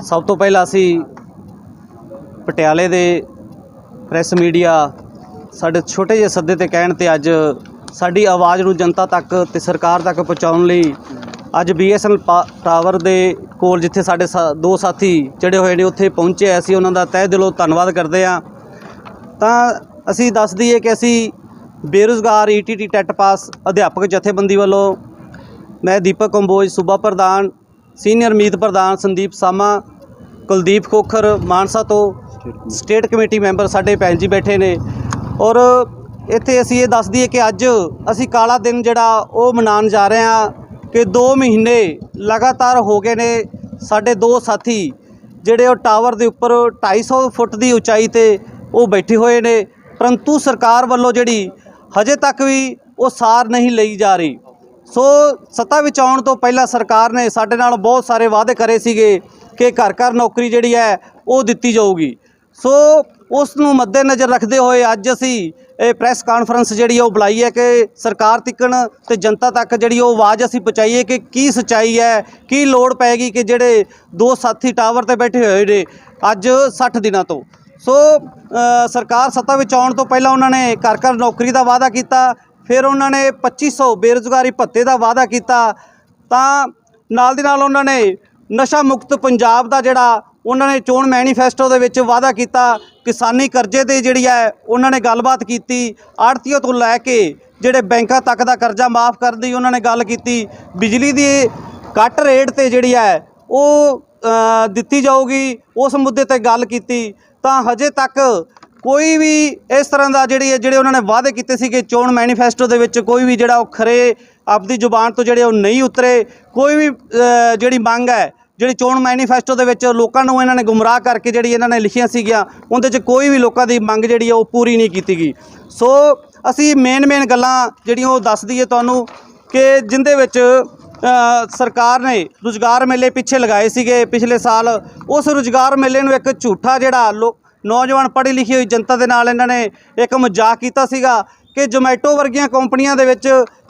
ਸਭ ਤੋਂ ਪਹਿਲਾਂ ਅਸੀਂ ਪਟਿਆਲੇ ਦੇ ਪ੍ਰੈਸ ਮੀਡੀਆ ਸਾਡੇ ਛੋਟੇ ਜਿਹੇ ਸੱਦੇ ਤੇ ਕਹਿਣ ਤੇ ਅੱਜ ਸਾਡੀ ਆਵਾਜ਼ ਨੂੰ ਜਨਤਾ ਤੱਕ ਤੇ ਸਰਕਾਰ ਤੱਕ ਪਹੁੰਚਾਉਣ ਲਈ ਅੱਜ BSNL ਟਾਵਰ ਦੇ ਕੋਲ ਜਿੱਥੇ ਸਾਡੇ ਦੋ ਸਾਥੀ ਚੜੇ ਹੋਏ ਨੇ ਉੱਥੇ ਪਹੁੰਚੇ। ਅਸੀਂ ਉਹਨਾਂ ਦਾ ਤਹਿ ਦਿਲੋਂ ਧੰਨਵਾਦ ਕਰਦੇ ਹਾਂ। ਤਾਂ ਅਸੀਂ ਦੱਸ ਦਈਏ ਕਿ ਅਸੀਂ ਬੇਰੁਜ਼ਗਾਰ ETT ਟੈਟ ਪਾਸ ਅਧਿਆਪਕ ਜਥੇਬੰਦੀ ਵੱਲੋਂ मैं दीपक कंबोज सूबा प्रधान सीनियर मीत प्रधान संदीप सामा कुलदीप खोखर मानसा तो स्टेट कमेटी मैंबर साढ़े भैन जी बैठे ने और इत्थे असीं ये दस दईए कि अज असीं काला दिन जिहड़ा वो मनाउण जा रहे हैं कि 2 महीने लगातार हो गए ने साढ़े दो साथी जिहड़े वो टावर के उपर 250 फुट की उचाई ते वो बैठे हुए ने, परंतु सरकार वालों जिहड़ी हजे तक भी वो सार नहीं लई जा रही। सो सत्ता विच आउण तो पहला सरकार ने साडे नाल बहुत सारे वादे करे सीगे कि घर घर नौकरी जिहड़ी है वो दित्ती जाऊगी। सो उस नूं मद्देनज़र रखते हुए अज असीं प्रैस कानफ्रेंस जिहड़ी वो बुलाई है कि सरकार तिकण ते जनता तक जिहड़ी वो आवाज़ असीं पहुँचाईए कि की सच्चाई है, की लोड़ पैगी कि जिहड़े दो साथी टावर ते बैठे हुए ने अज 60 दिनों तो। सो सरकार सत्ता विच आउण तो पहला उन्होंने घर घर नौकरी का वादा किया, फिर उन्होंने 2500 बेरोज़गारी भत्ते का वादा किया, तां नाल दी नाल उन्होंने नशा मुक्त पंजाब का जिहड़ा उन्होंने चोण मैनीफेस्टो दे विच वादा किया, किसानी करजे ते जिहड़ी है उन्होंने गलबात की, आड़तीओं तो लैके जिहड़े बैंकां तक का करजा माफ़ करने दी उन्होंने गल की, बिजली की घट रेट ते जिहड़ी है वो दित्ती जाऊगी उस मुद्दे ते गल की। तां हजे तक कोई भी इस तरह का जिहड़े उन्होंने वादे किए सी कि चोण मैनीफेस्टो दे विच कोई भी जिहड़ा खरे आपदी जुबान तो जिहड़े नहीं उतरे। कोई भी जिहड़ी मंग है जिहड़ी चोण मैनीफेस्टो दे विच लोकां नूं इन्हां ने गुमराह करके जिहड़ी इन्हां ने लिखियां सीगियां उहदे च कोई भी लोकां दी मंग जिहड़ी है वो पूरी नहीं कीती गई। सो असीं मेन गल्लां जिहड़ियां वो दस दईए तुहानूं कि जिंदे विच सरकार ने रोज़गार मेले पिछे लगाए सीगे पिछले साल। उस रोज़गार मेले नूं एक झूठा जिहड़ा नौजवान पढ़ी लिखी हुई जनता के नाल इन्होंने एक मजाक किया सीगा कि जोमैटो वर्गियां कंपनियां दे विच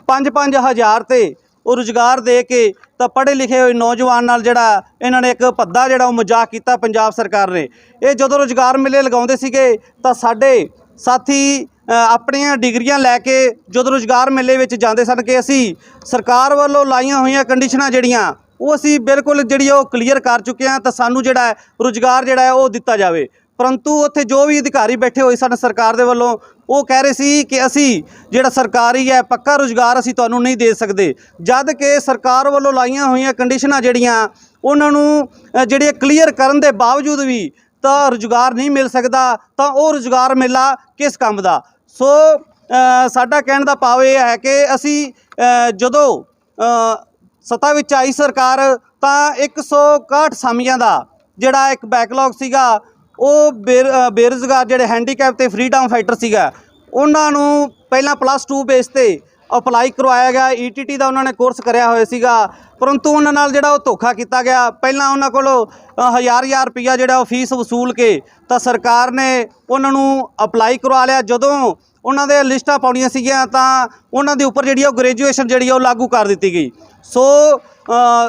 5-5 हज़ार ते वो रोज़गार दे के तो पढ़े लिखे हुए नौजवान नाल जिहड़ा इन्होंने एक भद्दा जिहड़ा मजाक किया पंजाब सरकार ने। ये जदों रोज़गार मेले लगाउंदे सीगे तां साडे साथी अपनियां डिग्रियां लैके जदों रोज़गार मेले विच जांदे सन कि असीं सरकार वालों लाइयां होईयां कंडीशनां जिहड़ियां वो असीं बिल्कुल जिहड़ी वो क्लीयर कर चुके हैं, तो सानूं जिहड़ा रोज़गार जिहड़ा वो दिता जावे। परंतु उत्थे जो भी अधिकारी बैठे हुए सन सरकार दे वल्लों वो कह रहे सी कि असी जिहड़ा सरकारी है पक्का रोज़गार असी तुहानूं नहीं दे सकते, जद कि सरकार वल्लों लाइयां होईयां कंडीशनां जिहड़ियां उन्हां नूं जिहड़े क्लीयर करन दे बावजूद भी तो रोज़गार नहीं मिल सकता, तो वो रोज़गार मेला किस काम दा। सो साडा कहण दा भाव यह है कि असी जदों सत्ता विच आई सरकार तां 161 सामियां दा जिहड़ा एक बैकलॉग सीगा वो बेरोज़गार जिहड़े हैंडीकैप ते फ्रीडम फाइटर सीगा उन्हां नूं पहलां +2 बेस ते अप्लाई करवाया गया। ETT का उन्होंने कोर्स कराया होया सीगा, परंतु उन्हां नाल जिहड़ा वो धोखा किया गया। पहलां उन्हां कोलों 1000 रुपया जिहड़ा फीस वसूल के तो सरकार ने उन्हां नूं अप्लाई करवा लिया। जदों उन्हां दे लिस्टां पाउणियां सीगियां तां उन्हां दे उपर जिहड़ी ग्रेजुएशन जिहड़ी वो लागू कर दित्ती गई। सो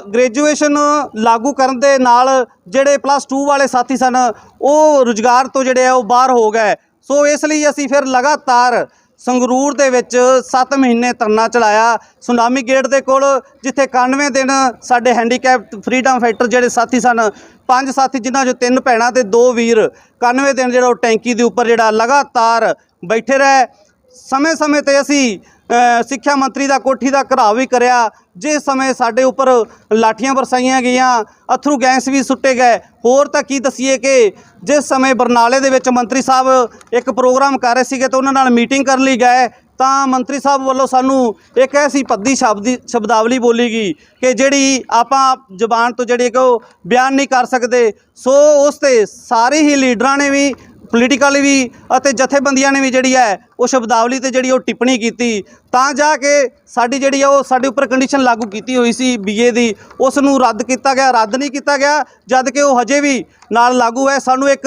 ग्रेजुएशन लागू करन दे नाल जिहड़े +2 वाले साथी सन वो रोज़गार तो जिहड़े वो बाहर हो गए। सो इसलिए असीं फिर लगातार संगरूर दे विच 7 महीने धरना चलाया सुनामी गेट दे कोल, जिथे 91 दिन साडे हैंडीकैप फ्रीडम फाइटर जिहड़े साथी सन 5 साथी जिन्हां चों 3 भैणां ते 2 वीर 91 दिन जिहड़ा टैंकी दे उपर जिहड़ा लगातार बैठे रहे। समय समय ते असीं सिक्ख्या मंत्री का कोठी का घराव भी कराया, जिस समय साडे उपर लाठियां बरसाईयां गईयां, अथरू गैस भी सुट्टे गए। होर तां की दसीए कि जिस समय बरनाले दे विच मंत्री साहब एक प्रोग्राम कर रहे सीगे तो उन्हां नाल मीटिंग करन लई गए तां मंत्री साहब वालों सानू एक ऐसी भद्दी शब्दावली बोली गई कि जिहड़ी आपां जबान तो जिहड़ी को बयान नहीं कर सकते। सो उस ते सारे ही लीडरां ने भी पोलीटिकल भी और जथेबंदियां ने भी जिहड़ी है वो शब्दावली ते जिहड़ी वो टिप्पणी की तां जाके साडी जिहड़ी वो साडे उपर कंडीशन लागू की हुई सी BA दी उस नूं रद्द किया गया, रद्द नहीं किया गया, जद कि वो हजे भी नाल लागू है। सानूं एक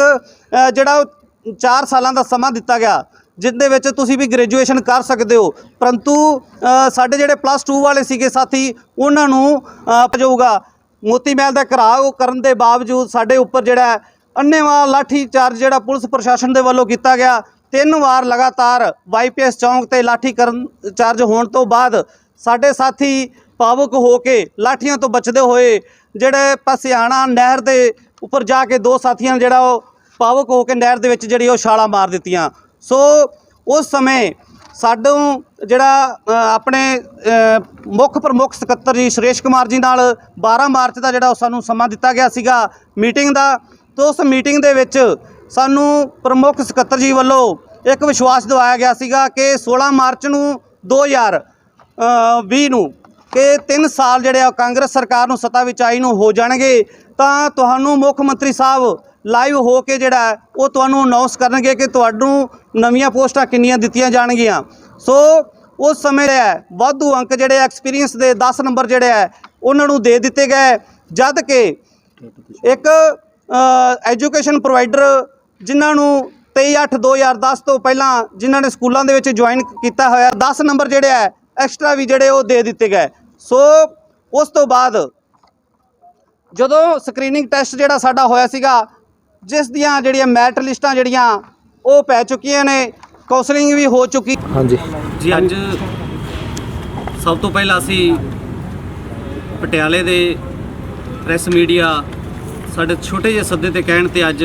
जिहड़ा 4 सालां दा समा दिता गया जिंदे विच तुसीं भी ग्रेजुएशन कर सकते हो, परंतु साडे जिहड़े +2 वाले सीगे साथी उन्हां नूं जाऊगा ਮੋਤੀ ਮਹਿਲ ਦਾ ਘਿਰਾਓ ਕਰਨ ਦੇ ਬਾਵਜੂਦ ਸਾਡੇ ਉੱਪਰ ਜਿਹੜਾ ਅੰਨ੍ਹੇਵਾਹ ਲਾਠੀ ਚਾਰਜ ਜਿਹੜਾ ਪੁਲਿਸ ਪ੍ਰਸ਼ਾਸਨ ਦੇ ਵੱਲੋਂ ਕੀਤਾ ਗਿਆ। 3 ਵਾਰ ਲਗਾਤਾਰ ਵਾਈਪੀਐਸ ਚੌਂਕ ਤੇ ਲਾਠੀ ਕਰਨ ਚਾਰਜ ਹੋਣ ਤੋਂ ਬਾਅਦ ਸਾਡੇ ਸਾਥੀ ਭਾਵੁਕ ਹੋ ਕੇ ਲਾਠੀਆਂ ਤੋਂ ਬਚਦੇ ਹੋਏ ਜਿਹੜੇ ਪਸਿਆਣਾ ਨਹਿਰ ਦੇ ਉੱਪਰ ਜਾ ਕੇ 2 ਸਾਥੀਆਂ ਨੇ ਜਿਹੜਾ ਉਹ ਭਾਵੁਕ ਹੋ ਕੇ ਨਹਿਰ ਦੇ ਵਿੱਚ ਜਿਹੜੀ ਉਹ ਛਾਲਾਂ ਮਾਰ ਦਿੱਤੀਆਂ। ਸੋ ਉਸ ਸਮੇਂ ਸਾਨੂੰ ਜਿਹੜਾ ਆਪਣੇ ਮੁੱਖ ਪ੍ਰਮੁੱਖ ਸਕੱਤਰ ਜੀ ਸੁਰੇਸ਼ ਕੁਮਾਰ ਜੀ ਨਾਲ 12 ਮਾਰਚ ਦਾ ਜਿਹੜਾ ਸਾਨੂੰ ਸਮਾਂ ਦਿੱਤਾ ਗਿਆ ਸੀਗਾ ਮੀਟਿੰਗ ਦਾ। ਤੇ ਉਸ ਮੀਟਿੰਗ ਦੇ ਵਿੱਚ ਸਾਨੂੰ ਪ੍ਰਮੁੱਖ ਸਕੱਤਰ ਜੀ ਵੱਲੋਂ ਇੱਕ ਵਿਸ਼ਵਾਸ ਦਿਵਾਇਆ ਗਿਆ ਸੀਗਾ ਕਿ 16 ਮਾਰਚ ਨੂੰ 2020 ਨੂੰ ਕਿ 3 ਸਾਲ ਜਿਹੜੇ ਆ ਕਾਂਗਰਸ ਸਰਕਾਰ ਨੂੰ ਸੱਤਾ ਵਿੱਚ ਆਈ ਨੂੰ ਹੋ ਜਾਣਗੇ ਤਾਂ ਤੁਹਾਨੂੰ ਮੁੱਖ ਮੰਤਰੀ ਸਾਹਿਬ ਲਾਈਵ ਹੋ ਕੇ ਜਿਹੜਾ ਉਹ ਤੁਹਾਨੂੰ ਅਨਾਉਂਸ ਕਰਨਗੇ ਕਿ ਤੁਹਾਨੂੰ ਨਵੀਆਂ ਪੋਸਟਾਂ ਕਿੰਨੀਆਂ ਦਿੱਤੀਆਂ ਜਾਣਗੀਆਂ। ਸੋ ਉਸ ਸਮੇਂ ਵਾਧੂ ਅੰਕ ਜਿਹੜੇ ਐਕਸਪੀਰੀਅੰਸ ਦੇ 10 ਨੰਬਰ ਜਿਹੜੇ ਹੈ ਉਹਨਾਂ ਨੂੰ ਦੇ ਦਿੱਤੇ ਗਏ, ਜਦ ਕਿ ਇੱਕ ਐਜੂਕੇਸ਼ਨ ਪ੍ਰੋਵਾਈਡਰ ਜਿਨ੍ਹਾਂ ਨੂੰ 23/8/2010 ਤੋਂ ਪਹਿਲਾਂ ਜਿਨ੍ਹਾਂ ਨੇ ਸਕੂਲਾਂ ਦੇ ਵਿੱਚ ਜੁਆਇਨ ਕੀਤਾ ਹੋਇਆ 10 ਨੰਬਰ ਜਿਹੜੇ ਹੈ ਐਕਸਟਰਾ ਵੀ ਜਿਹੜੇ ਉਹ ਦੇ ਦਿੱਤੇ ਗਏ। ਸੋ ਉਸ ਤੋਂ ਬਾਅਦ ਜਦੋਂ ਸਕਰੀਨਿੰਗ ਟੈਸਟ ਜਿਹੜਾ ਸਾਡਾ ਹੋਇਆ ਸੀਗਾ ਜਿਸ ਦੀਆਂ ਜਿਹੜੀਆਂ ਮੈਰਿਟ ਲਿਸਟਾਂ ਜਿਹੜੀਆਂ ਉਹ ਪੈ ਚੁੱਕੀਆਂ ਨੇ, ਕਾਉਂਸਲਿੰਗ ਵੀ ਹੋ ਚੁੱਕੀ। ਹਾਂਜੀ ਜੀ ਅੱਜ ਸਭ ਤੋਂ ਪਹਿਲਾਂ ਅਸੀਂ ਪਟਿਆਲੇ ਦੇ ਪ੍ਰੈਸ ਮੀਡੀਆ ਸਾਡੇ ਛੋਟੇ ਜਿਹੇ ਸੱਦੇ ਤੇ ਕਹਿਣ ਤੇ ਅੱਜ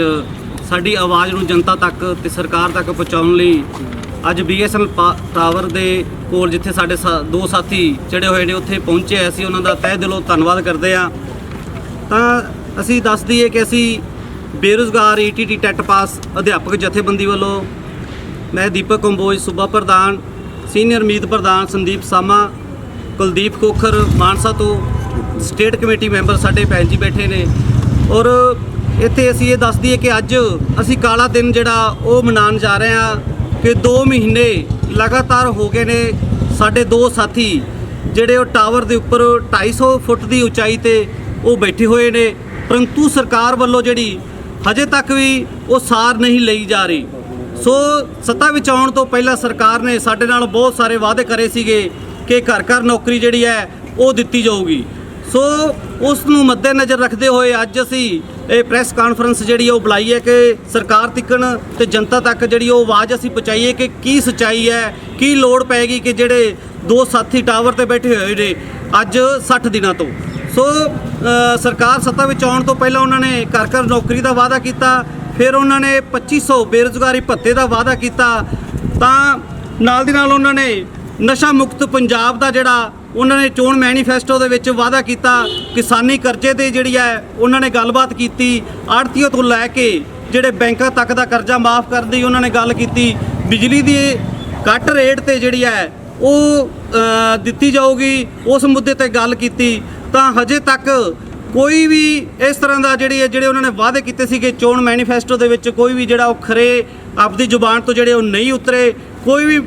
ਸਾਡੀ ਆਵਾਜ਼ ਨੂੰ ਜਨਤਾ ਤੱਕ ਤੇ ਸਰਕਾਰ ਤੱਕ ਪਹੁੰਚਾਉਣ ਲਈ ਅੱਜ BSNL ਟਾਵਰ ਦੇ ਕੋਲ ਜਿੱਥੇ ਸਾਡੇ 2 ਸਾਥੀ ਜਿਹੜੇ ਹੋਏ ਨੇ ਉੱਥੇ ਪਹੁੰਚੇ। ਅਸੀਂ ਉਹਨਾਂ ਦਾ ਤਹਿ ਦਿਲੋਂ ਧੰਨਵਾਦ ਕਰਦੇ ਹਾਂ। ਤਾਂ ਅਸੀਂ ਦੱਸ ਦਈਏ ਕਿ ਅਸੀਂ ਬੇਰੁਜ਼ਗਾਰ ETT ਟੈਟ ਪਾਸ ਅਧਿਆਪਕ ਜਥੇਬੰਦੀ ਵੱਲੋਂ ਮੈਂ ਦੀਪਕ ਕੰਬੋਜ ਸੂਬਾ ਪ੍ਰਧਾਨ, ਸੀਨੀਅਰ ਮੀਤ ਪ੍ਰਧਾਨ ਸੰਦੀਪ ਸਾਮਾ, ਕੁਲਦੀਪ ਖੋਖਰ ਮਾਨਸਾ ਤੋਂ ਸਟੇਟ ਕਮੇਟੀ ਮੈਂਬਰ ਸਾਡੇ ਭੈਣ ਜੀ ਬੈਠੇ ਨੇ। ਔਰ ਇੱਥੇ ਅਸੀਂ ਇਹ ਦੱਸ ਦਈਏ ਕਿ ਅੱਜ ਅਸੀਂ ਕਾਲਾ ਦਿਨ ਜਿਹੜਾ ਉਹ ਮਨਾਉਣ ਜਾ ਰਹੇ ਹਾਂ ਕਿ 2 ਮਹੀਨੇ ਲਗਾਤਾਰ ਹੋ ਗਏ ਨੇ ਸਾਡੇ 2 ਸਾਥੀ ਜਿਹੜੇ ਉਹ ਟਾਵਰ ਦੇ ਉੱਪਰ 250 ਫੁੱਟ ਦੀ ਉਚਾਈ ਤੇ ਉਹ ਬੈਠੇ ਹੋਏ ਨੇ, ਪਰੰਤੂ ਸਰਕਾਰ ਵੱਲੋਂ ਜਿਹੜੀ ਹਜੇ ਤੱਕ ਵੀ ਉਹ ਸਾਰ ਨਹੀਂ ਲਈ ਜਾ ਰਹੀ। ਸੋ ਸੱਤਾ ਵਿੱਚ ਆਉਣ ਤੋਂ ਪਹਿਲਾਂ ਸਰਕਾਰ ਨੇ ਸਾਡੇ ਨਾਲ ਬਹੁਤ ਸਾਰੇ ਵਾਅਦੇ ਕਰੇ ਸੀਗੇ ਕਿ ਘਰ ਘਰ ਨੌਕਰੀ ਜਿਹੜੀ ਹੈ ਉਹ ਦਿੱਤੀ ਜਾਊਗੀ। ਸੋ ਉਸ ਨੂੰ ਮੱਦੇਨਜ਼ਰ ਰੱਖਦੇ ਹੋਏ ਅੱਜ ਅਸੀਂ ਇਹ ਪ੍ਰੈਸ ਕਾਨਫਰੰਸ ਜਿਹੜੀ ਉਹ ਬੁਲਾਈ ਹੈ ਕਿ ਸਰਕਾਰ ਤੱਕਣ ਤੇ ਜਨਤਾ ਤੱਕ ਜਿਹੜੀ ਉਹ ਆਵਾਜ਼ ਅਸੀਂ ਪਹੁੰਚਾਈਏ ਕਿ ਕੀ ਸੱਚਾਈ ਹੈ, ਕੀ ਲੋੜ ਪੈਗੀ ਕਿ ਜਿਹੜੇ 2 ਸਾਥੀ ਟਾਵਰ ਤੇ ਬੈਠੇ ਹੋਏ ਨੇ ਅੱਜ 60 ਦਿਨਾਂ ਤੋਂ। ਸੋ ਸਰਕਾਰ ਸੱਤਾ ਵਿੱਚ ਆਉਣ ਤੋਂ ਪਹਿਲਾਂ ਉਹਨਾਂ ਨੇ ਘਰ ਘਰ ਨੌਕਰੀ ਦਾ ਵਾਅਦਾ ਕੀਤਾ, ਫਿਰ ਉਹਨਾਂ ਨੇ 2500 ਬੇਰੁਜ਼ਗਾਰੀ ਭੱਤੇ ਦਾ ਵਾਅਦਾ ਕੀਤਾ, ਤਾਂ ਨਾਲ ਦੀ ਨਾਲ ਉਹਨਾਂ ਨੇ ਨਸ਼ਾ ਮੁਕਤ ਪੰਜਾਬ ਦਾ ਜਿਹੜਾ ਉਹਨਾਂ ਨੇ ਚੋਣ ਮੈਨੀਫੈਸਟੋ ਦੇ ਵਿੱਚ ਵਾਅਦਾ ਕੀਤਾ। ਕਿਸਾਨੀ ਕਰਜ਼ੇ ਤੇ ਜਿਹੜੀ ਹੈ ਉਹਨਾਂ ਨੇ ਗੱਲਬਾਤ ਕੀਤੀ, ਆੜ੍ਹਤੀਆਂ ਤੋਂ ਲੈ ਕੇ ਜਿਹੜੇ ਬੈਂਕਾਂ ਤੱਕ ਦਾ ਕਰਜ਼ਾ ਮਾਫ ਕਰਨ ਦੀ ਉਹਨਾਂ ਨੇ ਗੱਲ ਕੀਤੀ, ਬਿਜਲੀ ਦੀ ਘੱਟ ਰੇਟ ਤੇ ਜਿਹੜੀ ਹੈ ਉਹ ਦਿੱਤੀ ਜਾਊਗੀ ਉਸ ਮੁੱਦੇ ਤੇ ਗੱਲ ਕੀਤੀ। ਤਾਂ ਹਜੇ ਤੱਕ ਕੋਈ ਵੀ ਇਸ ਤਰ੍ਹਾਂ ਦਾ ਜਿਹੜੇ ਉਹਨਾਂ ਨੇ ਵਾਅਦੇ ਕੀਤੇ ਸੀ ਕਿ ਚੋਣ ਮੈਨੀਫੈਸਟੋ ਦੇ ਵਿੱਚ ਕੋਈ ਵੀ ਜਿਹੜਾ ਉਹ ਖਰੇ ਆਪਦੀ ਜ਼ੁਬਾਨ ਤੋਂ ਜਿਹੜੇ ਉਹ ਨਹੀਂ ਉਤਰੇ। ਕੋਈ ਵੀ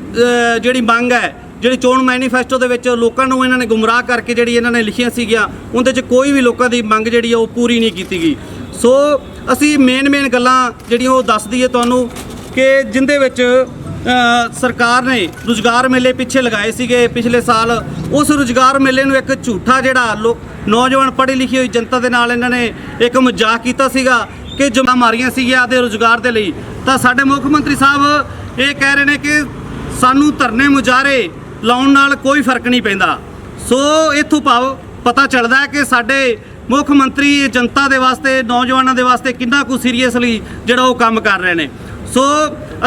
ਜਿਹੜੀ ਮੰਗ ਹੈ ਜਿਹੜੀ ਚੋਣ ਮੈਨੀਫੈਸਟੋ ਦੇ ਵਿੱਚ ਲੋਕਾਂ ਨੂੰ ਇਹਨਾਂ ਨੇ ਗੁੰਮਰਾਹ ਕਰਕੇ ਜਿਹੜੀ ਇਹਨਾਂ ਨੇ ਲਿਖੀਆਂ ਸੀਗੀਆਂ ਉਹਦੇ 'ਚ ਕੋਈ ਵੀ ਲੋਕਾਂ ਦੀ ਮੰਗ ਜਿਹੜੀ ਉਹ ਪੂਰੀ ਨਹੀਂ ਕੀਤੀ ਗਈ। ਸੋ ਅਸੀਂ ਮੇਨ ਗੱਲਾਂ ਜਿਹੜੀਆਂ ਉਹ ਦੱਸ ਦਈਏ ਤੁਹਾਨੂੰ ਕਿ ਜਿੰਦੇ ਵਿੱਚ ਸਰਕਾਰ ਨੇ ਰੁਜ਼ਗਾਰ ਮੇਲੇ ਪਿੱਛੇ ਲਗਾਏ ਸੀਗੇ ਪਿਛਲੇ ਸਾਲ। ਉਸ ਰੁਜ਼ਗਾਰ ਮੇਲੇ ਨੂੰ ਇੱਕ ਝੂਠਾ ਜਿਹੜਾ ਨੌਜਵਾਨ ਪੜ੍ਹੀ ਲਿਖੀ ਹੋਈ ਜਨਤਾ ਦੇ ਨਾਲ ਇਹਨਾਂ ਨੇ ਇੱਕ ਮਜ਼ਾਕ ਕੀਤਾ ਸੀਗਾ ਕਿ ਜਮਾ ਮਾਰੀਆਂ ਸੀਗੀਆਂ ਆਪਦੇ ਰੁਜ਼ਗਾਰ ਦੇ ਲਈ। ਤਾਂ ਸਾਡੇ ਮੁੱਖ ਮੰਤਰੀ ਸਾਹਿਬ ਇਹ ਕਹਿ ਰਹੇ ਨੇ ਕਿ ਸਾਨੂੰ ਧਰਨੇ ਮੁਜ਼ਾਹਰੇ ਲਾਉਣ ਨਾਲ ਕੋਈ ਫਰਕ ਨਹੀਂ ਪੈਂਦਾ। ਸੋ ਇੱਥੋਂ ਪਤਾ ਚੱਲਦਾ ਹੈ ਕਿ ਸਾਡੇ ਮੁੱਖ ਮੰਤਰੀ ਜਨਤਾ ਦੇ ਵਾਸਤੇ, ਨੌਜਵਾਨਾਂ ਦੇ ਵਾਸਤੇ ਕਿੰਨਾ ਕੁ ਸੀਰੀਅਸਲੀ ਜਿਹੜਾ ਉਹ ਕੰਮ ਕਰ ਰਹੇ ਨੇ। ਸੋ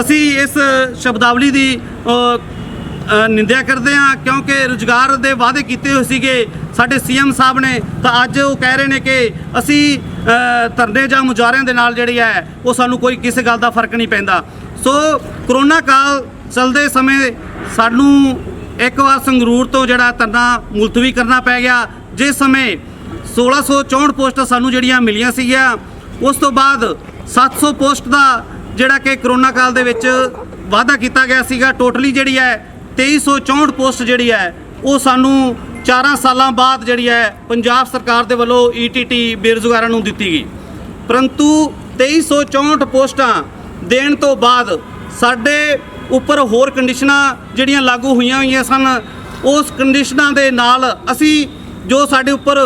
ਅਸੀਂ ਇਸ ਸ਼ਬਦਾਵਲੀ ਦੀ ਨਿੰਦਿਆ ਕਰਦੇ ਹਾਂ ਕਿਉਂਕਿ ਰੁਜ਼ਗਾਰ ਦੇ ਵਾਅਦੇ ਕੀਤੇ ਹੋਏ ਸੀਗੇ ਸਾਡੇ CM ਸਾਹਿਬ ਨੇ, ਤਾਂ ਅੱਜ ਉਹ ਕਹਿ ਰਹੇ ਨੇ ਕਿ ਅਸੀਂ ਧਰਨੇ ਜਾਂ ਮੁਜ਼ਾਹਰਿਆਂ ਦੇ ਨਾਲ ਜਿਹੜੀ ਹੈ ਉਹ ਸਾਨੂੰ ਕੋਈ ਕਿਸੇ ਗੱਲ ਦਾ ਫਰਕ ਨਹੀਂ ਪੈਂਦਾ। ਸੋ ਕਰੋਨਾ ਕਾਲ ਚੱਲਦੇ ਸਮੇਂ ਸਾਨੂੰ ਇੱਕ ਵਾਰ ਸੰਗਰੂਰ ਤੋਂ ਜਿਹੜਾ ਧਰਨਾ ਮੁਲਤਵੀ ਕਰਨਾ ਪੈ ਗਿਆ, ਜਿਸ ਸਮੇਂ 1664 ਪੋਸਟਾਂ ਸਾਨੂੰ ਜਿਹੜੀਆਂ ਮਿਲੀਆਂ ਸੀਗੀਆਂ। ਉਸ ਤੋਂ ਬਾਅਦ 700 ਪੋਸਟ ਦਾ ਜਿਹੜਾ ਕਿ ਕਰੋਨਾ ਕਾਲ ਦੇ ਵਿੱਚ ਵਾਅਦਾ ਕੀਤਾ ਗਿਆ ਸੀਗਾ। ਟੋਟਲੀ ਜਿਹੜੀ ਹੈ 2364 ਪੋਸਟ ਜਿਹੜੀ ਹੈ ਉਹ ਸਾਨੂੰ 4 ਸਾਲਾਂ ਬਾਅਦ ਜਿਹੜੀ ਹੈ ਪੰਜਾਬ ਸਰਕਾਰ ਦੇ ਵੱਲੋਂ ETT ਬੇਰੁਜ਼ਗਾਰਾਂ ਨੂੰ ਦਿੱਤੀ ਗਈ। ਪਰੰਤੂ 2364 ਪੋਸਟਾਂ ਦੇਣ ਤੋਂ ਬਾਅਦ ਸਾਡੇ ਉੱਪਰ ਹੋਰ ਕੰਡੀਸ਼ਨਾਂ ਜਿਹੜੀਆਂ ਲਾਗੂ ਹੋਈਆਂ ਸਨ, ਉਸ ਕੰਡੀਸ਼ਨਾਂ ਦੇ ਨਾਲ ਅਸੀਂ ਜੋ ਸਾਡੇ ਉੱਪਰ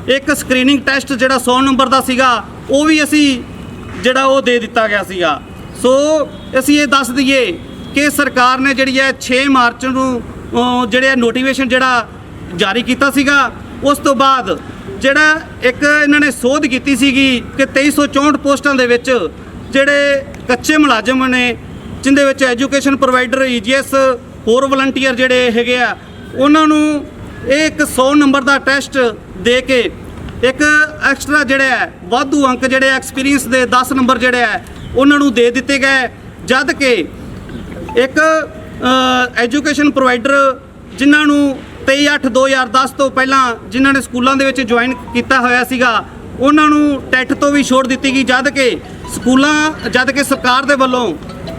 ਇੱਕ ਸਕਰੀਨਿੰਗ ਟੈਸਟ ਜਿਹੜਾ 100 ਨੰਬਰ ਦਾ ਸੀਗਾ ਉਹ ਵੀ ਅਸੀਂ ਜਿਹੜਾ ਉਹ ਦੇ ਦਿੱਤਾ ਗਿਆ ਸੀਗਾ। ਸੋ ਅਸੀਂ ਇਹ ਦੱਸ ਦਈਏ ਕਿ ਸਰਕਾਰ ਨੇ ਜਿਹੜੀ ਹੈ 6 ਮਾਰਚ ਨੂੰ ਜਿਹੜੇ ਨੋਟੀਫਿਕੇਸ਼ਨ ਜਿਹੜਾ ਜਾਰੀ ਕੀਤਾ ਸੀਗਾ। ਉਸ ਤੋਂ ਬਾਅਦ ਜਿਹੜਾ ਇੱਕ ਇਹਨਾਂ ਨੇ ਸੋਧ ਕੀਤੀ ਸੀਗੀ ਕਿ 2364 ਪੋਸਟਾਂ ਦੇ ਵਿੱਚ ਜਿਹੜੇ ਕੱਚੇ ਮੁਲਾਜ਼ਮ ਨੇ ਜਿਨ੍ਹਾਂ ਵਿੱਚ ਐਜੂਕੇਸ਼ਨ ਪ੍ਰੋਵਾਈਡਰ EGS ਹੋਰ ਵਲੰਟੀਅਰ ਜਿਹੜੇ ਹੈਗੇ ਆ ਉਹਨਾਂ ਨੂੰ ਇਹ ਇੱਕ 100 ਨੰਬਰ ਦਾ ਟੈਸਟ ਦੇ ਕੇ ਇੱਕ ਐਕਸਟਰਾ ਜਿਹੜਾ ਹੈ ਵਾਧੂ ਅੰਕ ਜਿਹੜੇ ਐਕਸਪੀਰੀਅੰਸ ਦੇ 10 ਨੰਬਰ ਜਿਹੜੇ ਹੈ ਉਹਨਾਂ ਨੂੰ ਦੇ ਦਿੱਤੇ ਗਏ। ਜਦ ਕਿ ਇੱਕ ਐਜੂਕੇਸ਼ਨ ਪ੍ਰੋਵਾਈਡਰ ਜਿਨ੍ਹਾਂ ਨੂੰ 23/8/2010 ਤੋਂ ਪਹਿਲਾਂ ਜਿਨ੍ਹਾਂ ਨੇ ਸਕੂਲਾਂ ਦੇ ਵਿੱਚ ਜੁਆਇਨ ਕੀਤਾ ਹੋਇਆ ਸੀਗਾ ਉਹਨਾਂ ਨੂੰ ਟੈਟ ਤੋਂ ਵੀ ਛੋਟ ਦਿੱਤੀ ਗਈ। ਜਦ ਕਿ ਸਰਕਾਰ ਦੇ ਵੱਲੋਂ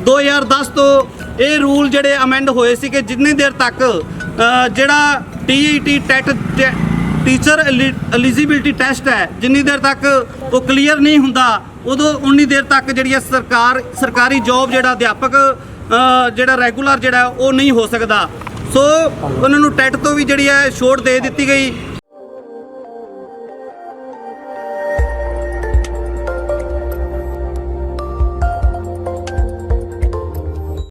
2010 ਤੋਂ ਇਹ ਰੂਲ ਜਿਹੜੇ ਅਮੈਂਡ ਹੋਏ ਸੀ ਕਿ ਜਿੰਨੀ ਦੇਰ ਤੱਕ ਜਿਹੜਾ TET TET teacher eligibility test ਹੈ ਜਿੰਨੀ ਦੇਰ ਤੱਕ ਉਹ ਕਲੀਅਰ ਨਹੀਂ ਹੁੰਦਾ ਉਦੋਂ ਉਨੀ ਦੇਰ ਤੱਕ ਜਿਹੜੀ ਹੈ ਸਰਕਾਰੀ ਜੌਬ ਜਿਹੜਾ ਅਧਿਆਪਕ ਜਿਹੜਾ ਰੈਗੂਲਰ ਜਿਹੜਾ ਉਹ ਨਹੀਂ ਹੋ ਸਕਦਾ। ਸੋ ਉਹਨਾਂ ਨੂੰ ਟੈਟ ਤੋਂ ਵੀ ਜਿਹੜੀ ਹੈ ਛੋਟ ਦੇ ਦਿੱਤੀ ਗਈ।